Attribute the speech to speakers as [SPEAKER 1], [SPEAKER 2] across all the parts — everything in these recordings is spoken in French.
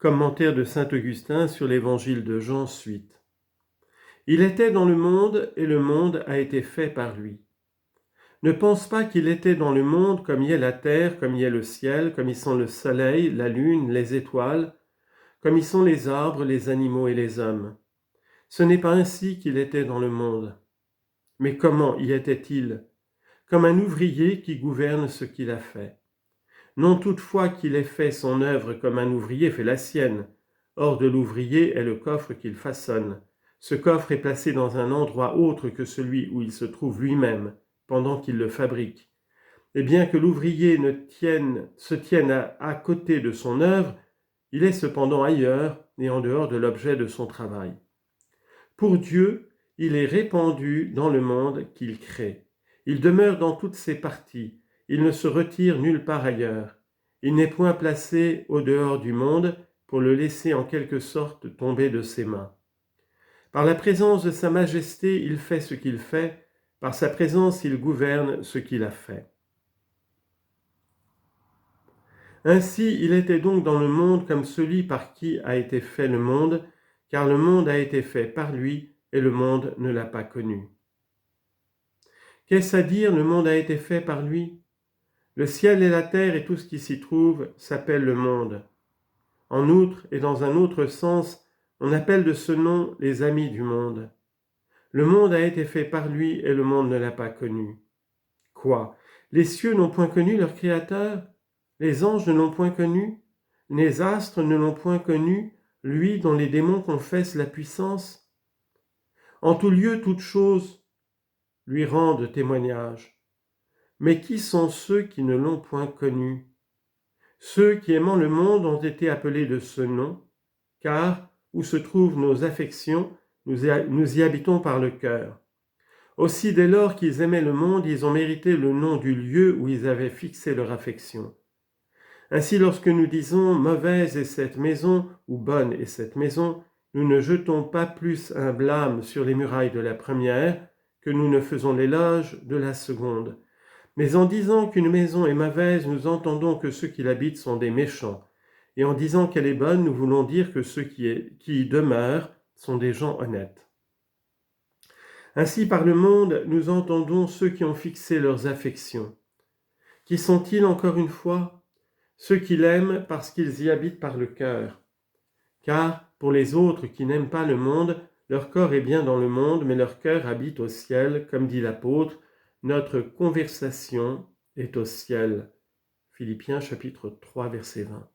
[SPEAKER 1] Commentaire de saint Augustin sur l'évangile de Jean suite. Il était dans le monde et le monde a été fait par lui. Ne pense pas qu'il était dans le monde comme y est la terre, comme y est le ciel, comme y sont le soleil, la lune, les étoiles, comme y sont les arbres, les animaux et les hommes. Ce n'est pas ainsi qu'il était dans le monde. Mais comment y était-il? Comme un ouvrier qui gouverne ce qu'il a fait. Non toutefois qu'il ait fait son œuvre comme un ouvrier fait la sienne. Hors de l'ouvrier est le coffre qu'il façonne. Ce coffre est placé dans un endroit autre que celui où il se trouve lui-même, pendant qu'il le fabrique. Et bien que l'ouvrier se tienne à côté de son œuvre, il est cependant ailleurs et en dehors de l'objet de son travail. Pour Dieu, il est répandu dans le monde qu'il crée. Il demeure dans toutes ses parties. Il ne se retire nulle part ailleurs. Il n'est point placé au dehors du monde pour le laisser en quelque sorte tomber de ses mains. Par la présence de sa majesté, il fait ce qu'il fait. Par sa présence, il gouverne ce qu'il a fait. Ainsi, il était donc dans le monde comme celui par qui a été fait le monde, car le monde a été fait par lui et le monde ne l'a pas connu. Qu'est-ce à dire, le monde a été fait par lui? Le ciel et la terre et tout ce qui s'y trouve s'appellent le monde. En outre, et dans un autre sens, on appelle de ce nom les amis du monde. Le monde a été fait par lui et le monde ne l'a pas connu. Quoi? Les cieux n'ont point connu leur Créateur? Les anges ne l'ont point connu? Les astres ne l'ont point connu, lui dont les démons confessent la puissance? En tout lieu, toutes choses lui rendent témoignage. Mais qui sont ceux qui ne l'ont point connu? Ceux qui, aimant le monde, ont été appelés de ce nom, car où se trouvent nos affections, nous y habitons par le cœur. Aussi, dès lors qu'ils aimaient le monde, ils ont mérité le nom du lieu où ils avaient fixé leur affection. Ainsi, lorsque nous disons « mauvaise est cette maison » ou « bonne est cette maison », nous ne jetons pas plus un blâme sur les murailles de la première que nous ne faisons l'éloge de la seconde. Mais en disant qu'une maison est mauvaise, nous entendons que ceux qui l'habitent sont des méchants. Et en disant qu'elle est bonne, nous voulons dire que ceux qui y demeurent sont des gens honnêtes. Ainsi, par le monde, nous entendons ceux qui ont fixé leurs affections. Qui sont-ils encore une fois? Ceux qui l'aiment parce qu'ils y habitent par le cœur. Car, pour les autres qui n'aiment pas le monde, leur corps est bien dans le monde, mais leur cœur habite au ciel, comme dit l'apôtre, notre conversation est au ciel. Philippiens chapitre 3, verset 20.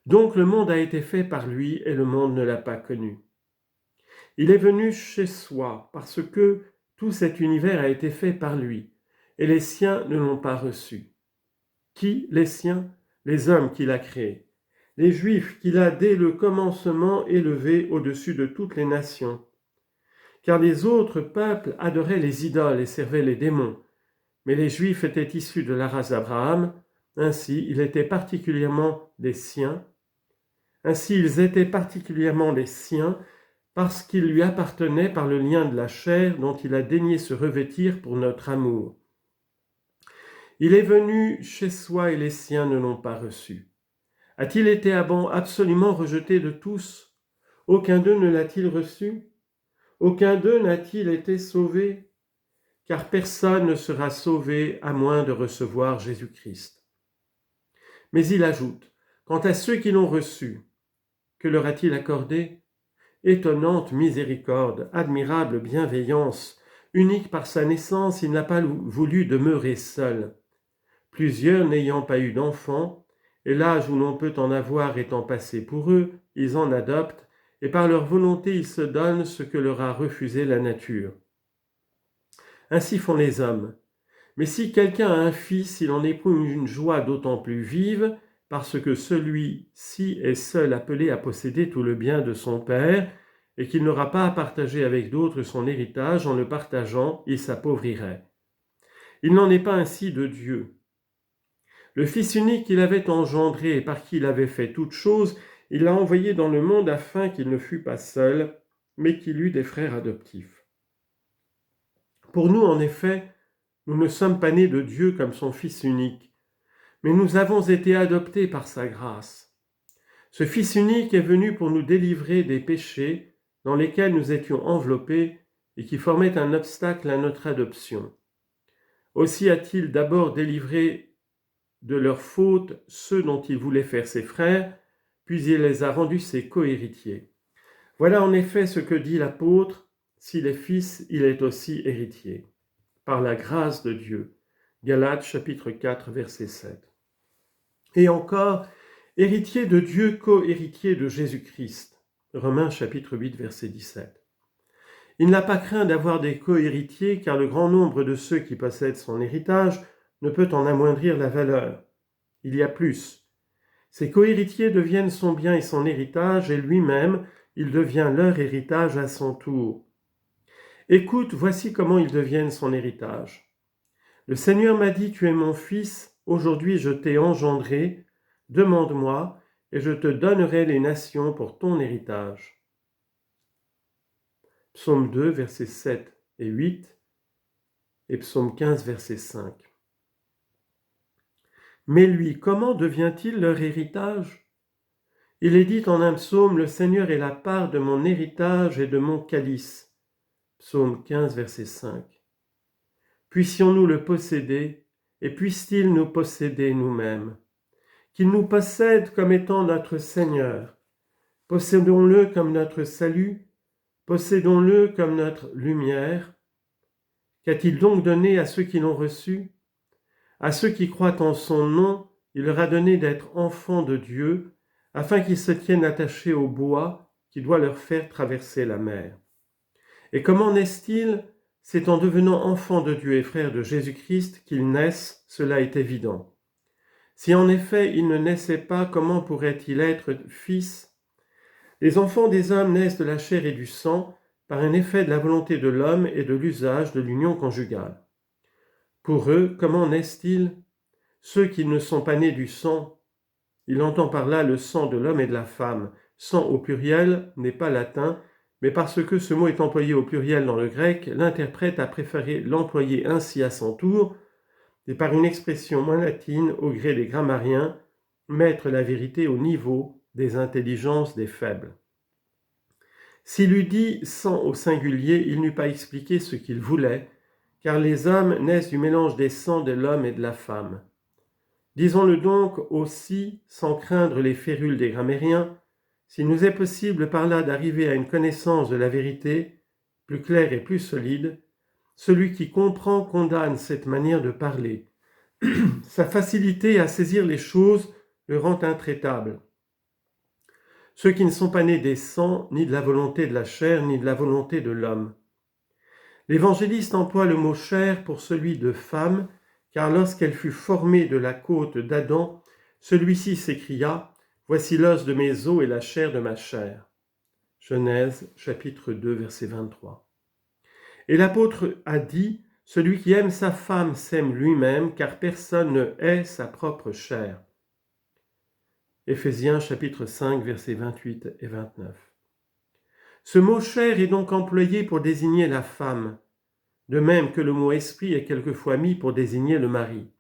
[SPEAKER 1] Donc le monde a été fait par lui et le monde ne l'a pas connu. Il est venu chez soi parce que tout cet univers a été fait par lui et les siens ne l'ont pas reçu. Qui, les siens? Les hommes qu'il a créés. Les Juifs qu'il a dès le commencement élevés au-dessus de toutes les nations. Car les autres peuples adoraient les idoles et servaient les démons. Mais les Juifs étaient issus de la race d'Abraham, ainsi ils étaient particulièrement les siens. Ainsi ils étaient particulièrement les siens, parce qu'ils lui appartenaient par le lien de la chair dont il a daigné se revêtir pour notre amour. Il est venu chez soi et les siens ne l'ont pas reçu. A-t-il été absolument rejeté de tous? Aucun d'eux ne l'a-t-il reçu? Aucun d'eux n'a-t-il été sauvé? Car personne ne sera sauvé à moins de recevoir Jésus-Christ. Mais il ajoute, quant à ceux qui l'ont reçu, que leur a-t-il accordé? Étonnante miséricorde, admirable bienveillance, unique par sa naissance, il n'a pas voulu demeurer seul. Plusieurs n'ayant pas eu d'enfants, et l'âge où l'on peut en avoir étant passé pour eux, ils en adoptent, et par leur volonté ils se donnent ce que leur a refusé la nature. Ainsi font les hommes. Mais si quelqu'un a un fils, il en éprouve une joie d'autant plus vive, parce que celui-ci est seul appelé à posséder tout le bien de son père, et qu'il n'aura pas à partager avec d'autres son héritage, en le partageant, il s'appauvrirait. Il n'en est pas ainsi de Dieu. Le Fils unique qu'il avait engendré et par qui il avait fait toutes choses, il l'a envoyé dans le monde afin qu'il ne fût pas seul, mais qu'il eût des frères adoptifs. Pour nous, en effet, nous ne sommes pas nés de Dieu comme son Fils unique, mais nous avons été adoptés par sa grâce. Ce Fils unique est venu pour nous délivrer des péchés dans lesquels nous étions enveloppés et qui formaient un obstacle à notre adoption. Aussi a-t-il d'abord délivré de leurs fautes ceux dont il voulait faire ses frères, puis il les a rendus ses cohéritiers. Voilà en effet ce que dit l'apôtre, s'il est fils, il est aussi héritier, par la grâce de Dieu. Galates chapitre 4, verset 7. Et encore, héritier de Dieu, co-héritier de Jésus-Christ. Romains chapitre 8, verset 17. Il n'a pas craint d'avoir des co-héritiers, car le grand nombre de ceux qui possèdent son héritage ne peut en amoindrir la valeur. Il y a plus. Ses co-héritiers deviennent son bien et son héritage, et lui-même, il devient leur héritage à son tour. Écoute, voici comment ils deviennent son héritage. Le Seigneur m'a dit, tu es mon fils, aujourd'hui je t'ai engendré, demande-moi, et je te donnerai les nations pour ton héritage. Psaume 2, versets 7 et 8, et Psaume 15, verset 5. Mais lui, comment devient-il leur héritage ? Il est dit en un psaume, le Seigneur est la part de mon héritage et de mon calice. Psaume 15, verset 5. Puissions-nous le posséder, et puisse-t-il nous posséder nous-mêmes. Qu'il nous possède comme étant notre Seigneur. Possédons-le comme notre salut, possédons-le comme notre lumière. Qu'a-t-il donc donné à ceux qui l'ont reçu ? À ceux qui croient en son nom, il leur a donné d'être enfants de Dieu, afin qu'ils se tiennent attachés au bois qui doit leur faire traverser la mer. Et comment naissent-ils ? C'est en devenant enfants de Dieu et frères de Jésus-Christ qu'ils naissent, cela est évident. Si en effet ils ne naissaient pas, comment pourraient-ils être fils ? Les enfants des hommes naissent de la chair et du sang, par un effet de la volonté de l'homme et de l'usage de l'union conjugale. Pour eux, comment naissent-ils ? Ceux qui ne sont pas nés du sang, il entend par là le sang de l'homme et de la femme. Sang au pluriel n'est pas latin, mais parce que ce mot est employé au pluriel dans le grec, l'interprète a préféré l'employer ainsi à son tour, et par une expression moins latine au gré des grammariens, mettre la vérité au niveau des intelligences des faibles. S'il eût dit sang au singulier, il n'eût pas expliqué ce qu'il voulait, car les hommes naissent du mélange des sangs de l'homme et de la femme. Disons-le donc aussi, sans craindre les férules des grammairiens, s'il nous est possible par là d'arriver à une connaissance de la vérité, plus claire et plus solide, celui qui comprend condamne cette manière de parler. Sa facilité à saisir les choses le rend intraitable. Ceux qui ne sont pas nés des sangs, ni de la volonté de la chair, ni de la volonté de l'homme. L'évangéliste emploie le mot chair pour celui de femme, car lorsqu'elle fut formée de la côte d'Adam, celui-ci s'écria « Voici l'os de mes os et la chair de ma chair ». Genèse chapitre 2 verset 23. Et l'apôtre a dit « Celui qui aime sa femme s'aime lui-même, car personne ne hait sa propre chair ». Éphésiens chapitre 5 versets 28 et 29. Ce mot chair est donc employé pour désigner la femme, de même que le mot esprit est quelquefois mis pour désigner le mari.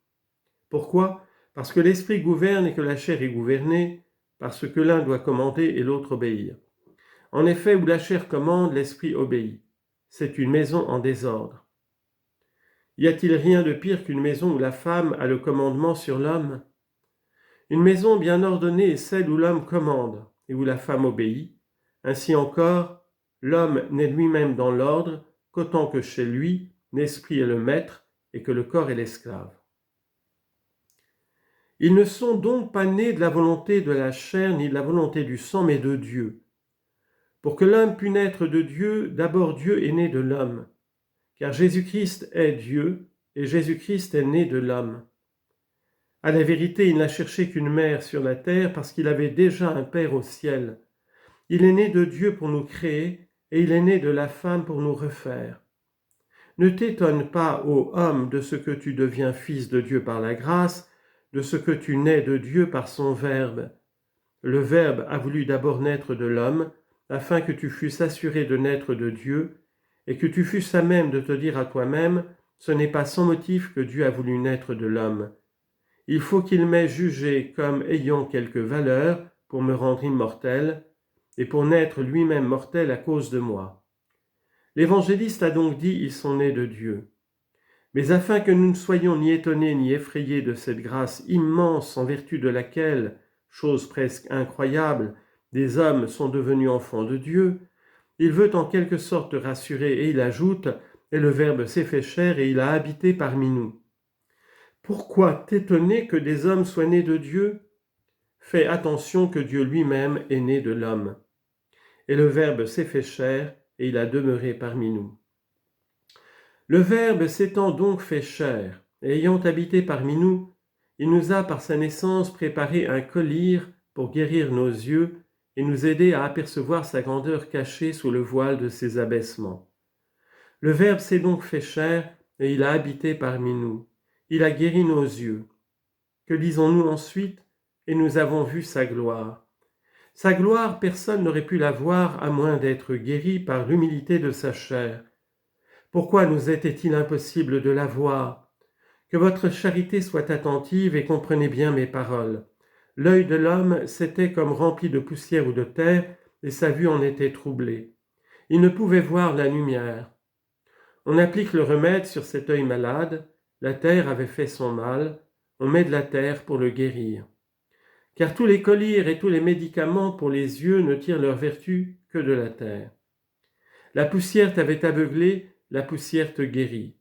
[SPEAKER 1] Pourquoi ? Parce que l'esprit gouverne et que la chair est gouvernée, parce que l'un doit commander et l'autre obéir. En effet, où la chair commande, l'esprit obéit. C'est une maison en désordre. Y a-t-il rien de pire qu'une maison où la femme a le commandement sur l'homme ? Une maison bien ordonnée est celle où l'homme commande et où la femme obéit. Ainsi encore, l'homme n'est lui-même dans l'ordre qu'autant que chez lui, l'esprit est le maître et que le corps est l'esclave. Ils ne sont donc pas nés de la volonté de la chair ni de la volonté du sang, mais de Dieu. Pour que l'homme pût naître de Dieu, d'abord Dieu est né de l'homme, car Jésus-Christ est Dieu et Jésus-Christ est né de l'homme. À la vérité, il n'a cherché qu'une mère sur la terre parce qu'il avait déjà un Père au ciel. Il est né de Dieu pour nous créer et il est né de la femme pour nous refaire. Ne t'étonne pas, ô homme, de ce que tu deviens fils de Dieu par la grâce, de ce que tu nais de Dieu par son Verbe. Le Verbe a voulu d'abord naître de l'homme, afin que tu fusses assuré de naître de Dieu, et que tu fusses à même de te dire à toi-même, ce n'est pas sans motif que Dieu a voulu naître de l'homme. Il faut qu'il m'ait jugé comme ayant quelque valeur pour me rendre immortel, et pour naître lui-même mortel à cause de moi. L'évangéliste a donc dit: ils sont nés de Dieu. Mais afin que nous ne soyons ni étonnés ni effrayés de cette grâce immense en vertu de laquelle, chose presque incroyable, des hommes sont devenus enfants de Dieu, il veut en quelque sorte rassurer et il ajoute: et le Verbe s'est fait chair et il a habité parmi nous. Pourquoi t'étonner que des hommes soient nés de Dieu? Fais attention que Dieu lui-même est né de l'homme. Et le Verbe s'est fait chair et il a demeuré parmi nous. Le Verbe s'étant donc fait chair et ayant habité parmi nous, il nous a par sa naissance préparé un collyre pour guérir nos yeux et nous aider à apercevoir sa grandeur cachée sous le voile de ses abaissements. Le Verbe s'est donc fait chair et il a habité parmi nous. Il a guéri nos yeux. Que lisons-nous ensuite? Et nous avons vu sa gloire. Sa gloire, personne n'aurait pu la voir à moins d'être guéri par l'humilité de sa chair. Pourquoi nous était-il impossible de la voir? Que votre charité soit attentive et comprenez bien mes paroles. L'œil de l'homme s'était comme rempli de poussière ou de terre, et sa vue en était troublée. Il ne pouvait voir la lumière. On applique le remède sur cet œil malade, la terre avait fait son mal, on met de la terre pour le guérir. Car tous les collyres et tous les médicaments pour les yeux ne tirent leur vertu que de la terre. La poussière t'avait aveuglé, la poussière te guérit.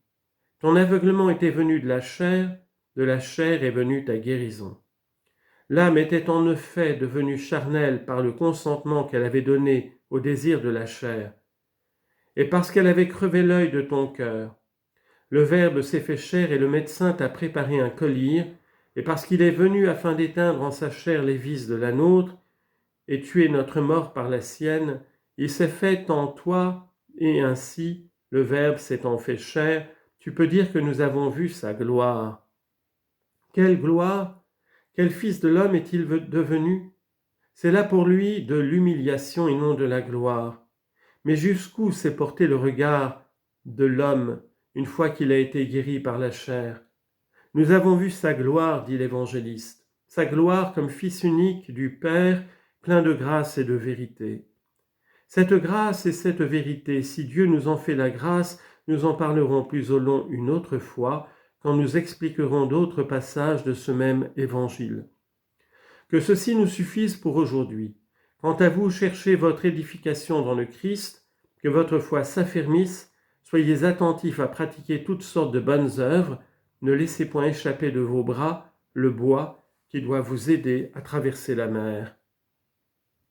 [SPEAKER 1] Ton aveuglement était venu de la chair est venue ta guérison. L'âme était en effet devenue charnelle par le consentement qu'elle avait donné au désir de la chair, et parce qu'elle avait crevé l'œil de ton cœur. Le Verbe s'est fait chair et le médecin t'a préparé un collyre, et parce qu'il est venu afin d'éteindre en sa chair les vices de la nôtre, et tuer notre mort par la sienne, il s'est fait en toi, et ainsi, le Verbe s'étant fait chair, tu peux dire que nous avons vu sa gloire. Quelle gloire? Quel fils de l'homme est-il devenu? C'est là pour lui de l'humiliation et non de la gloire. Mais jusqu'où s'est porté le regard de l'homme une fois qu'il a été guéri par la chair? Nous avons vu sa gloire, dit l'évangéliste, sa gloire comme Fils unique du Père, plein de grâce et de vérité. Cette grâce et cette vérité, si Dieu nous en fait la grâce, nous en parlerons plus au long une autre fois, quand nous expliquerons d'autres passages de ce même évangile. Que ceci nous suffise pour aujourd'hui. Quant à vous, cherchez votre édification dans le Christ, que votre foi s'affermisse, soyez attentifs à pratiquer toutes sortes de bonnes œuvres, ne laissez point échapper de vos bras le bois qui doit vous aider à traverser la mer.